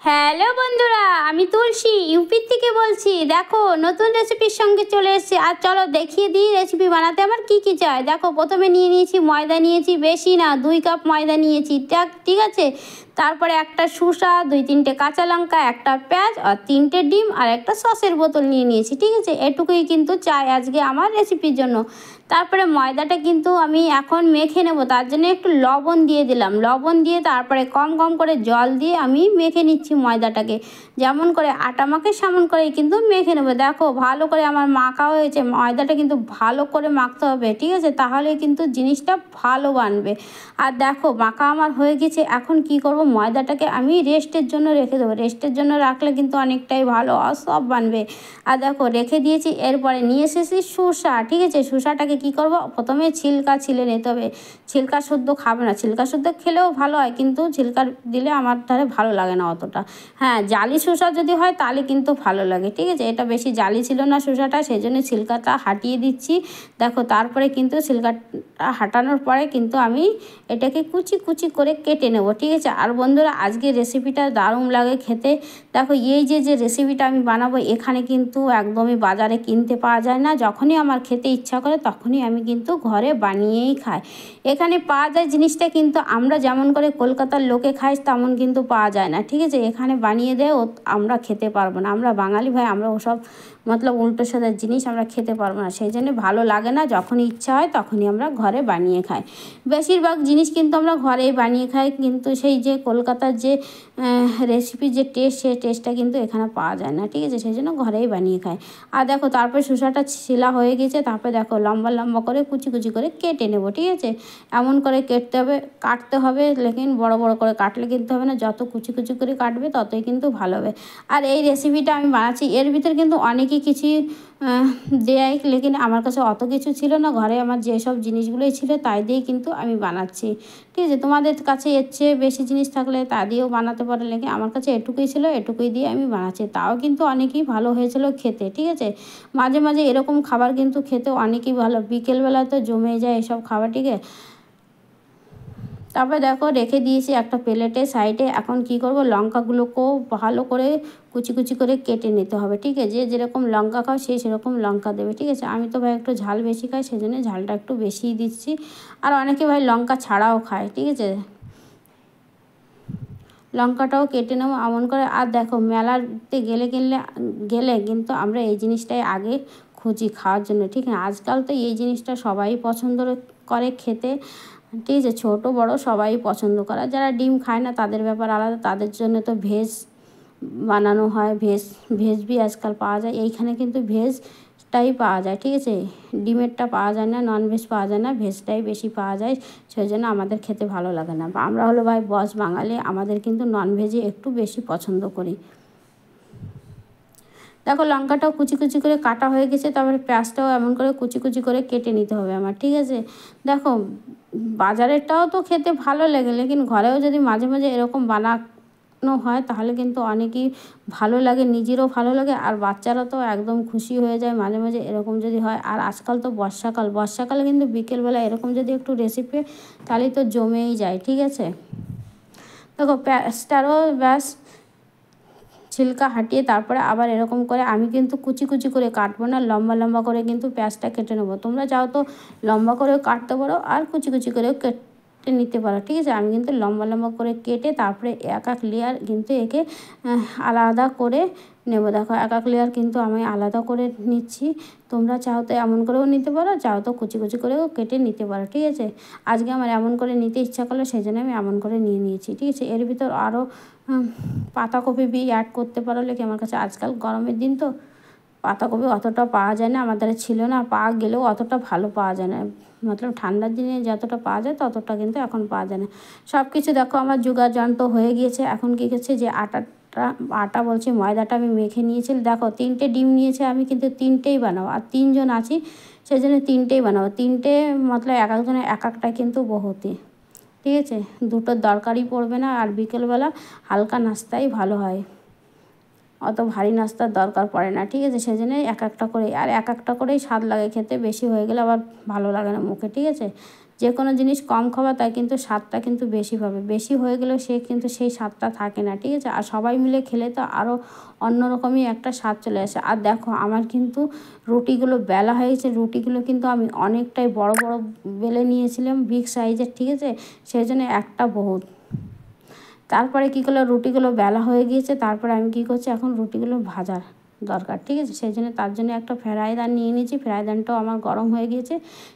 Hello বন্ধুরা, আমি তুলসী UP থেকে বলছি। দেখো নতুন রেসিপির সঙ্গে চলে এসেছি। আর চলো দেখিয়ে দিই রেসিপি বানাতে আমার কি কি চাই। দেখো প্রথমে নিয়ে নিয়েছি ময়দা, নিয়েছি বেশি না 2 কাপ ময়দা নিয়েছি, ঠিক আছে। তারপরে একটা শসা, 2-3টে কাঁচা লঙ্কা, একটা পেঁয়াজ আর 3টে ডিম আর একটা সসের বোতল নিয়ে নিয়েছি, ঠিক আছে। এটুকুই কিন্তু চাই আজকে আমার রেসিপির জন্য। তারপরে ময়দাটা কিন্তু আমি এখন মেখে নেব, তার জন্য একটু লবণ দিয়ে দিলাম। লবণ দিয়ে তারপরে কম কম করে জল দিয়ে আমি মেখে নিচ্ছি ময়দাটাকে। যেমন করে আটা মাখে সেমন করেই কিন্তু মেখে নেবো। দেখো ভালো করে আমার মাখা হয়েছে। ময়দাটা কিন্তু ভালো করে মাখতে হবে, ঠিক আছে, তাহলে কিন্তু জিনিসটা ভালো বানবে। আর দেখো মাখা আমার হয়ে গেছে। এখন কি করব, ময়দাটাকে আমি রেস্টের জন্য রেখে দেবো। রেস্টের জন্য রাখলে কিন্তু অনেকটাই ভালো আর সব বানবে। আর দেখো রেখে দিয়েছি। এরপরে নিয়ে এসেছি শসা, ঠিক আছে। শসাটাকে কি করব, প্রথমে ছিলকা ছিলে নিতে হবে। ছিলকা শুদ্ধ খাবে না, ছিলকা শুদ্ধ খেলেও ভালো হয়, কিন্তু ছিলকা দিলে আমার ধারে ভালো লাগে না অতটা। হ্যাঁ, জালি শসা যদি হয় তাহলে কিন্তু ভালো লাগে, ঠিক আছে। এটা বেশি জালি ছিল না শসাটা, সেই জন্য ছিলকাটা হাটিয়ে দিচ্ছি। দেখো তারপরে কিন্তু ছিলকাটা হাঁটানোর পরে কিন্তু আমি এটাকে কুচি কুচি করে কেটে নেব, ঠিক আছে। আর বন্ধুরা আজকে রেসিপিটা দারুণ লাগে খেতে। দেখো এই যে রেসিপিটা আমি বানাবো, এখানে কিন্তু একদমই বাজারে কিনতে পাওয়া যায় না। যখনই আমার খেতে ইচ্ছা করে তখনই আমি কিন্তু ঘরে বানিয়েই খাই। এখানে পাওয়া যায় জিনিসটা, কিন্তু আমরা যেমন করে কলকাতার লোকে খাই তেমন কিন্তু পাওয়া যায় না, ঠিক আছে। এখানে বানিয়ে দেয় আমরা খেতে পারবো না। আমরা বাঙালি ভাই, আমরা ওসব মতলব উল্টো সাদার জিনিস আমরা খেতে পারবো না, সেই জন্য ভালো লাগে না। যখনই ইচ্ছা হয় তখনই আমরা ঘরে বানিয়ে খাই। বেশিরভাগ জিনিস কিন্তু আমরা ঘরেই বানিয়ে খাই, কিন্তু সেই যে কলকাতার যে রেসিপির যে টেস্ট, সেই টেস্টটা কিন্তু এখানে পাওয়া যায় না, ঠিক আছে। সেই জন্য ঘরেই বানিয়ে খাই। আর দেখো তারপরে শসাটা ছিলা হয়ে গেছে। তারপরে দেখো লম্বা লম্বা করে কুচি কুচি করে কেটে নেব, ঠিক আছে। এমন করে কাটতে হবে, লেকিন বড় বড় করে কাটলে কিন্তু হবে না। যত কুচি কুচি করে কাটবে ততই কিন্তু ভালো হবে। আর এই রেসিপিটা আমি বানাচ্ছি, এর ভিতরে কিন্তু অনেকই কিছু দেয়, লেকিন আমার কাছে অত কিছু ছিল না। ঘরে আমার যেসব জিনিসগুলোই ছিল তাই দিয়েই কিন্তু আমি বানাচ্ছি, ঠিক আছে। তোমাদের কাছে এর চেয়ে বেশি জিনিস থাকলে তা দিয়েও বানাতে পারে, লেকিন আমার কাছে এটুকুই ছিল, এটুকুই দিয়ে আমি বানাচ্ছি। তাও কিন্তু অনেকই ভালো হয়েছিল খেতে, ঠিক আছে। মাঝে মাঝে এরকম খাবার কিন্তু খেতে অনেকই ভালো, বিকেলবেলা তো জমে যায় এসব খাবার, ঠিক আছে। তারপরে দেখো রেখে দিয়েছি একটা প্লেটে সাইডে। এখন কি করব, লঙ্কাগুলোকেও ভালো করে কুচি কুচি করে কেটে নিতে হবে, ঠিক আছে। যে যেরকম লঙ্কা খাও সে সেরকম লঙ্কা দেবে, ঠিক আছে। আমি তো ভাই একটু ঝাল বেশি খাই, সেই জন্য ঝালটা একটু বেশিই দিচ্ছি। আর অনেকে ভাই লঙ্কা ছাড়াও খায়, ঠিক আছে। লঙ্কাটাও কেটে নেবো এমন করে। আর দেখো মেলাতে গেলে কিন্তু আমরা এই জিনিসটাই আগে খুঁজি খাওয়ার জন্য, ঠিক আছে। আজকাল তো এই জিনিসটা সবাই পছন্দ করে খেতে, ঠিক আছে। ছোটো বড়ো সবাই পছন্দ করে। যারা ডিম খায় না তাদের ব্যাপার আলাদা, তাদের জন্য তো ভেজ বানানো হয়। ভেজ ভি আজকাল পাওয়া যায়। এইখানে কিন্তু ভেজটাই পাওয়া যায়, ঠিক আছে। ডিমেরটা পাওয়া যায় না, ননভেজ পাওয়া যায় না, ভেজটাই বেশি পাওয়া যায়। সেই জন্য আমাদের খেতে ভালো লাগে না। আমরা হলো ভাই বস বাঙালি, আমাদের কিন্তু ননভেজই একটু বেশি পছন্দ করি। দেখো লঙ্কাটাও কুচি কুচি করে কাটা হয়ে গেছে। তারপরে পেঁয়াজটাও এমন করে কুচি কুচি করে কেটে নিতে হবে আমার, ঠিক আছে। দেখো বাজারেরটাও তো খেতে ভালো লাগে, লেকিন ঘরেও যদি মাঝে মাঝে এরকম বানানো হয় তাহলে কিন্তু অনেকই ভালো লাগে, নিজেরও ভালো লাগে, আর বাচ্চারা তো একদম খুশি হয়ে যায় মাঝে মাঝে এরকম যদি হয়। আর আজকাল তো বর্ষাকালে কিন্তু বিকেলবেলা এরকম যদি একটু রেসিপি, তাহলেই তো জমেই যায়, ঠিক আছে। দেখো পেঁয়াজটারও ব্যাস ছিলকা হাটিয়ে তারপরে আবার এরকম করে আমি কিন্তু কুচি কুচি করে কাটবো না, লম্বা লম্বা করে কিন্তু পেঁয়াজটা কেটে নেবো। তোমরা চাও তো লম্বা করেও কাটতে পারো আর কুচি কুচি করেও কেটে নিতে পারো, ঠিক আছে। আমি কিন্তু লম্বা লম্বা করে কেটে তারপরে এক এক লেয়ার কিন্তু একে আলাদা করে নেব। দেখো এক এক লেয়ার কিন্তু আমি আলাদা করে নিচ্ছি। তোমরা চাও তো এমন করেও নিতে পারো, চাও তো কুচি কুচি করেও কেটে নিতে পারো, ঠিক আছে। আজকে আমার এমন করে নিতে ইচ্ছা করলো, সেই জন্য আমি এমন করে নিয়ে নিয়েছি, ঠিক আছে। এর ভিতর আরও পাতাকপি বি অ্যাড করতে পারো, লেকিন আমার কাছে আজকাল গরমের দিন তো পাতাকপি অতটা পাওয়া যায় না, আমাদের ছিল না। পাওয়া গেলেও অতটা ভালো পাওয়া যায় না, মতলব ঠান্ডার দিনে যতটা পাওয়া যায় ততটা কিন্তু এখন পাওয়া যায় না। সব কিছু দেখো আমার জোগাড় যন্ত্র হয়ে গিয়েছে। এখন কী করছে, যে আটা বলছি ময়দাটা আমি মেখে নিয়েছি। দেখো 3টে ডিম নিয়েছে আমি, কিন্তু 3টেই বানাবো, আর 3জন আছি সেই জন্য 3টেই বানাবো। 3টে মতলব এক একজনের এক একটা কিন্তু বহুতই, ঠিক আছে। দুটোর দরকারই পড়বে না। আর বিকেলবেলা হালকা নাস্তাই ভালো হয়, অত ভারী নাস্তার দরকার পড়ে না, ঠিক আছে। সেই জন্যই এক একটা করে, আর এক একটা করেই স্বাদ লাগে খেতে, বেশি হয়ে গেলে আবার ভালো লাগে না মুখে, ঠিক আছে। যে কোনো জিনিস কম খাওয়া, তাই কিন্তু স্বাদটা কিন্তু বেশি পাবে। বেশি হয়ে গেলেও সে কিন্তু সেই স্বাদটা থাকে না, ঠিক আছে। আর সবাই মিলে খেলে তো আরও অন্যরকমই একটা স্বাদ চলে আসে। আর দেখো আমার কিন্তু রুটিগুলো বেলা হয়ে গেছে। রুটিগুলো কিন্তু আমি অনেকটাই বড় বড় বেলে নিয়েছিলাম, বিগ সাইজের, ঠিক আছে। সেই জন্য একটা বহুত। তারপরে কী করলো, রুটিগুলো বেলা হয়ে গিয়েছে। তারপরে আমি কী করছি, এখন রুটিগুলো ভাজার দরকার, ঠিক আছে। সেই জন্য তার জন্য একটা ফ্রাইপ্যান নিয়ে নিয়েছি। ফ্রাইপ্যানটাও আমার গরম হয়ে গিয়েছে।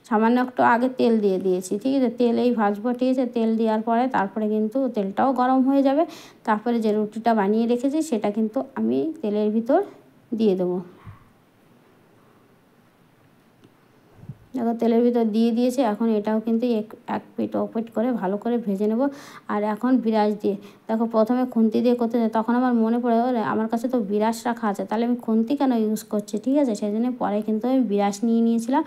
সামান্য একটু আগে তেল দিয়ে দিয়েছি, ঠিক আছে। তেলেই ভাজবো, ঠিক আছে। তেল দেওয়ার পরে তারপরে কিন্তু তেলটাও গরম হয়ে যাবে। তারপরে যে রুটিটা বানিয়ে রেখেছি সেটা কিন্তু আমি তেলের ভিতর দিয়ে দেবো। দেখো তেলের ভিতর দিয়ে দিয়েছে। এখন এটাও কিন্তু এক পিঠ ও পিঠ করে ভালো করে ভেজে নেব। আর এখন বিরাস দিয়ে, দেখো প্রথমে খুন্তি দিয়ে করতে তখন আমার মনে পড়ে আমার কাছে তো বিরাস রাখা আছে, তাহলে আমি খুন্তি কেন ইউজ করছি, ঠিক আছে। সেই জন্য পরে কিন্তু আমি বিরাস নিয়ে নিয়েছিলাম।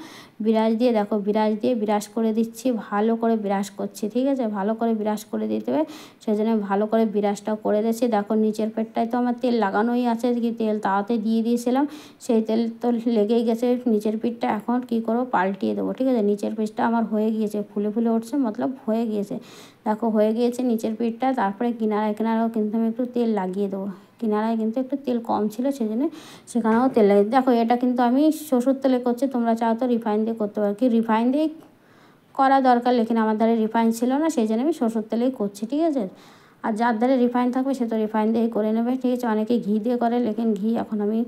বিরাস দিয়ে দেখো, বিরাস দিয়ে বিরাস করে দিচ্ছি, ভালো করে বিরাস করছি, ঠিক আছে। ভালো করে বিরাস করে দিতে হবে, সেই জন্য ভালো করে বিরাসটাও করে দিচ্ছি। দেখো নিচের পেটটায় তো আমার তেল লাগানোই আছে, কি তেল তাওয়াতে দিয়ে দিয়েছিলাম, সেই তেল তো লেগেই গেছে নিচের পিঠটা। এখন কী করবো, পাল্টিয়ে দেবো, ঠিক আছে। নিচের পিঠটা আমার হয়ে গিয়েছে, ফুলে ফুলে উঠছে, মতলব হয়ে গিয়েছে। দেখো হয়ে গিয়েছে নিচের পিঠটা। তারপরে কিনারায় কিনারাও কিন্তু আমি একটু তেল লাগিয়ে দেবো। কিনারায় কিন্তু একটু তেল কম ছিল, সেই জন্য সেখানেও তেল লাগিয়ে। দেখো এটা কিন্তু আমি সরষের তেলে করছি, তোমরা চাও তো রিফাইন দিয়ে করতে পারো, কি রিফাইন দিয়ে করা দরকার, লেকিন আমার ধারে রিফাইন ছিল না, সেই জন্য আমি সরষের তেলেই করছি, ঠিক আছে। আর যার ধারে রিফাইন থাকবে সে তো রিফাইন দিয়েই করে নেবে, ঠিক আছে। অনেকে ঘি দিয়ে করে, লেকিন ঘি এখন আমি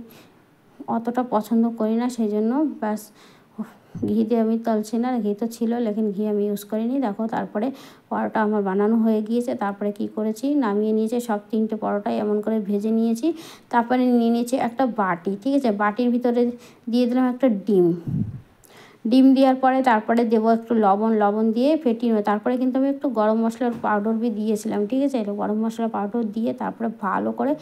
অতটা পছন্দ করি না, সেই জন্য ব্যাস ঘি দিয়ে আমি তলছি না। ঘি তো ছিল, লেকিন ঘি আমি ইউজ করিনি। দেখো তারপরে পরোটা আমার বানানো হয়ে গিয়েছে। তারপরে কি করেছি, নামিয়ে নিয়েছি সব 3টে পরোটাই এমন করে ভেজে নিয়েছি। তারপরে নিয়ে নিয়েছি একটা বাটি, ঠিক আছে। বাটির ভিতরে দিয়ে দিলাম একটা ডিম। ডিম দেওয়ার পরে তারপরে দেবো একটু লবণ দিয়ে ফেটিয়ে নেবো। তারপরে কিন্তু আমি একটু গরম মশলার পাউডার দিয়েছিলাম, ঠিক আছে। এটা গরম মশলা পাউডার দিয়ে তারপরে ভালো করে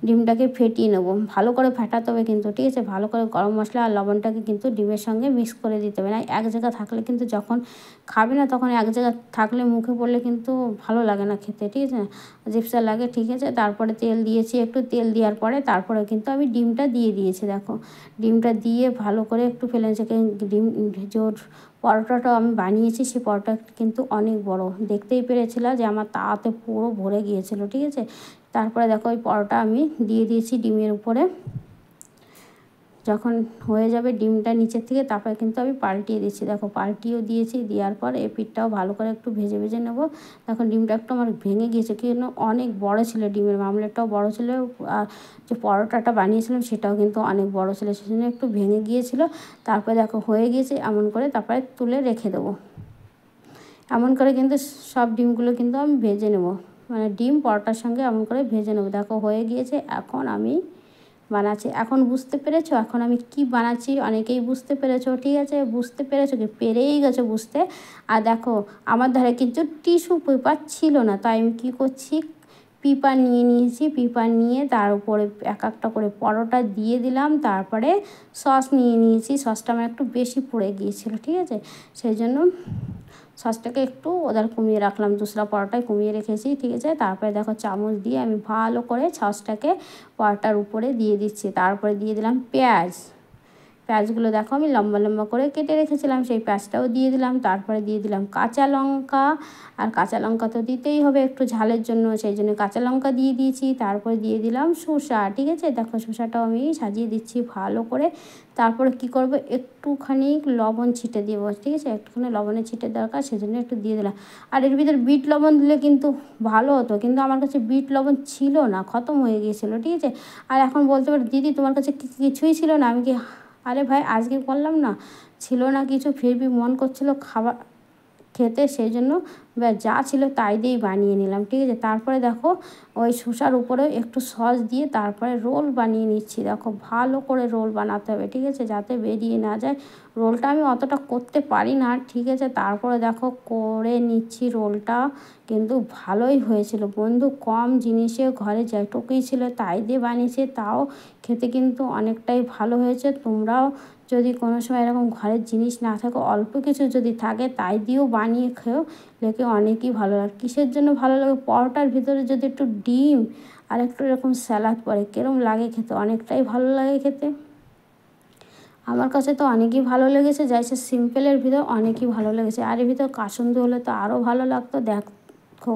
ডিমটাকে ফেটিয়ে নেবো। ভালো করে ফেটাতে হবে কিন্তু, ঠিক আছে। ভালো করে গরম মশলা আর লবণটাকে কিন্তু ডিমের সঙ্গে মিক্স করে দিতে হবে না। এক জায়গা থাকলে কিন্তু যখন খাবে না, তখন এক জায়গা থাকলে মুখে পড়লে কিন্তু ভালো লাগে না খেতে, ঠিক আছে, জিপসা লাগে, ঠিক আছে। তারপরে তেল দিয়েছি, একটু তেল দেওয়ার পরে তারপরে কিন্তু আমি ডিমটা দিয়ে দিয়েছি। দেখো ডিমটা দিয়ে ভালো করে একটু ফেলে ডিম জোর পরোটাটাও আমি বানিয়েছি। সেই পরোটা কিন্তু অনেক বড়, দেখতেই পেরেছিলাম যে আমার তাতে পুরো ভরে গিয়েছিল, ঠিক আছে। তারপরে দেখো ওই পরোটা আমি দিয়ে দিয়েছি ডিমের উপরে। যখন হয়ে যাবে ডিমটা নিচের থেকে, তারপরে কিন্তু আমি পাল্টিয়ে দিচ্ছি। দেখো পাল্টিয়েও দিয়েছি, দেওয়ার পর এই পিঠটাও ভালো করে একটু ভেজে ভেজে নেবো। দেখো ডিমটা একটু আমার ভেঙে গিয়েছে, কিন্তু অনেক বড় ছিল, ডিমের মামলেটটাও বড় ছিল, আর যে পরোটাটা বানিয়েছিলাম সেটাও কিন্তু অনেক বড় ছিল, সেজন্য একটু ভেঙে গিয়েছিল। তারপরে দেখো হয়ে গিয়েছে এমন করে, তারপরে তুলে রেখে দেবো। এমন করে কিন্তু সব ডিমগুলো কিন্তু আমি ভেজে নেব, মানে ডিম পরোটার সঙ্গে এমন করে ভেজে নেবো। দেখো হয়ে গিয়েছে, এখন আমি বানাচ্ছি। এখন বুঝতে পেরেছো এখন আমি কি বানাচ্ছি, অনেকেই বুঝতে পেরেছো, ঠিক আছে। বুঝতে পেরেছো কি, পেরেই গেছো বুঝতে। আর দেখো আমার ধারে কিন্তু টিস্যু পেপার ছিল না, তাই আমি কী করছি, পেপার নিয়ে নিয়েছি। পেপার নিয়ে তার উপরে এক একটা করে পরোটা দিয়ে দিলাম। তারপরে সস নিয়ে নিয়েছি, সসটা আমার একটু বেশি পড়ে গিয়েছিলো, ঠিক আছে। সেই জন্য সসটাকে একটু ওদের কমিয়ে রাখলাম, দুসরা পরোটায় কমিয়ে রেখেছি, ঠিক আছে। তারপরে দেখো চামচ দিয়ে আমি ভালো করে সসটাকে পরোটার উপরে দিয়ে দিচ্ছি। তারপরে দিয়ে দিলাম পেঁয়াজ। পেঁয়াজগুলো দেখো আমি লম্বা লম্বা করে কেটে রেখেছিলাম, সেই পেঁয়াজটাও দিয়ে দিলাম। তারপরে দিয়ে দিলাম কাঁচা লঙ্কা, আর কাঁচা লঙ্কা তো দিতেই হবে একটু ঝালের জন্য, সেই জন্য কাঁচা লঙ্কা দিয়ে দিয়েছি। তারপরে দিয়ে দিলাম শসা, ঠিক আছে। দেখো শসাটাও আমি সাজিয়ে দিচ্ছি ভালো করে। তারপরে কি করব, একটুখানি লবণ ছিটে দেবো, ঠিক আছে। একটুখানি লবণের ছিটে দরকার, সেজন্য একটু দিয়ে দিলাম। আর এর ভিতরে বিট লবণ দিলে কিন্তু ভালো হতো, কিন্তু আমার কাছে বিট লবণ ছিল না, খতম হয়ে গিয়েছিলো, ঠিক আছে। আর এখন বলতে পারো দিদি তোমার কাছে কিছুই ছিল না, আমি কি, আরে ভাই আজকে বললাম না ছিল না কিছু, ফিরবি মন করছিল খাবার খেতে, সেই জন্য যা ছিল তাই দিয়েই বানিয়ে নিলাম, ঠিক আছে। তারপরে দেখো ওই শসার উপরে একটু সস দিয়ে তারপরে রোল বানিয়ে নিচ্ছি। দেখো ভালো করে রোল বানাতে হবে, ঠিক আছে, যাতে বেরিয়ে না যায়। রোলটা আমি অতটা করতে পারি না, ঠিক আছে। তারপরে দেখো করে নিচ্ছি রোলটা, কিন্তু ভালোই হয়েছিল বন্ধু। কম জিনিসে ঘরে যেটুকুই ছিল তাই দিয়ে বানিয়েছে, তাও খেতে কিন্তু অনেকটাই ভালো হয়েছে। তোমরাও যদি কোনো সময় এরকম ঘরের জিনিস না থাকে, অল্প কিছু যদি থাকে তাই দিয়েও বানিয়ে খেয়েও, লেকে অনেকই ভালো লাগে। কিসের জন্য ভালো লাগে, পরোটার ভিতরে যদি একটু ডিম আর একটু এরকম স্যালাড পড়ে, কীরকম লাগে খেতে, অনেকটাই ভালো লাগে খেতে। আমার কাছে তো অনেকই ভালো লেগেছে, যাইছে সিম্পলের ভিতর অনেকই ভালো লেগেছে। আর এর ভিতর কাসুন্দি হলে তো আরও ভালো লাগতো। দেখো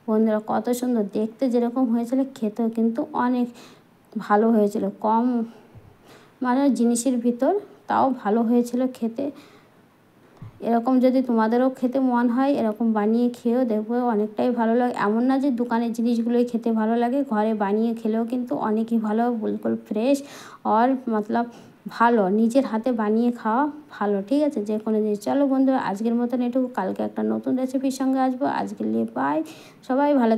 বন্ধুরা কত সুন্দর দেখতে, যেরকম হয়েছিল খেতেও কিন্তু অনেক ভালো হয়েছিল। কম মানে জিনিসের ভিতর তাও ভালো হয়েছিল খেতে। এরকম যদি তোমাদেরও খেতে মন হয়, এরকম বানিয়ে খেয়েও দেখবে অনেকটাই ভালো লাগে। এমন না যে দোকানের জিনিসগুলোই খেতে ভালো লাগে, ঘরে বানিয়ে খেলেও কিন্তু অনেকই ভালো, বিলকুল ফ্রেশ আর মতলব ভালো, নিজের হাতে বানিয়ে খাওয়া ভালো। ঠিক আছে, যে কোনো জিনিস। চলো বন্ধুরা আজকের মতন এটুকু, কালকে একটা নতুন রেসিপির সঙ্গে আসবো। আজকের নিয়ে বাই, সবাই ভালো